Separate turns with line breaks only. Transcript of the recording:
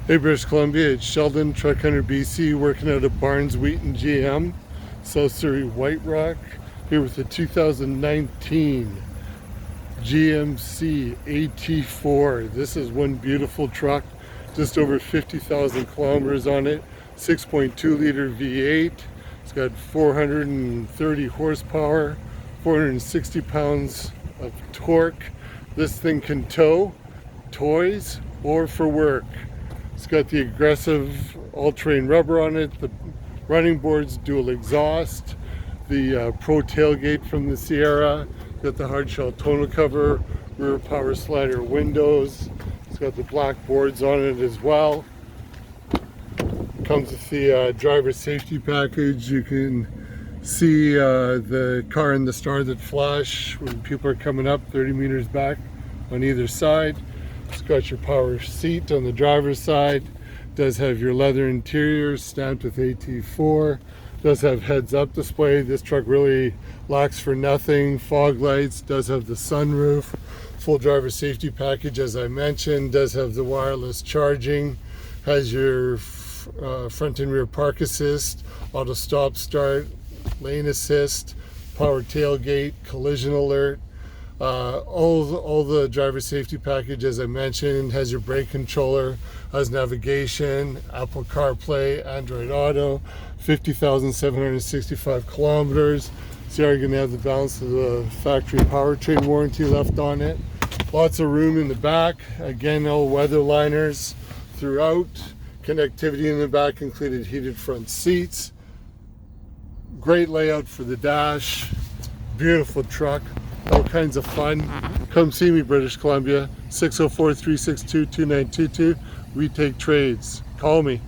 Hey British Columbia, it's Sheldon, Truck Hunter BC, working out of Barnes Wheaton GM, South Surrey White Rock, here with the 2019 GMC AT4. This is one beautiful truck, just over 50,000 kilometers on it, 6.2 liter V8. It's got 430 horsepower, 460 pounds of torque. This thing can tow, toys, or for work. It's got the aggressive all-terrain rubber on it, the running boards, dual exhaust, the Pro tailgate from the Sierra, got the hard shell tonneau cover, rear power slider windows. It's got the black boards on it as well. Comes with the driver safety package. You can see the car and the star that flash when people are coming up 30 meters back on either side. It's got your power seat on the driver's side. Does have your leather interior stamped with AT4. Does have heads-up display. This truck really lacks for nothing. Fog lights. Does have the sunroof. Full driver safety package, as I mentioned. Does have the wireless charging. Has your front and rear park assist, auto stop start, lane assist, power tailgate, collision alert. All the driver safety package, as I mentioned, has your brake controller, has navigation, Apple CarPlay, Android Auto, 50,765 kilometers. So you're going to have the balance of the factory powertrain warranty left on it. Lots of room in the back. Again, all weather liners throughout. Connectivity in the back included heated front seats. Great layout for the dash. Beautiful truck. All kinds of fun. Come see me, British Columbia, 604-362-2922. We take trades. Call me.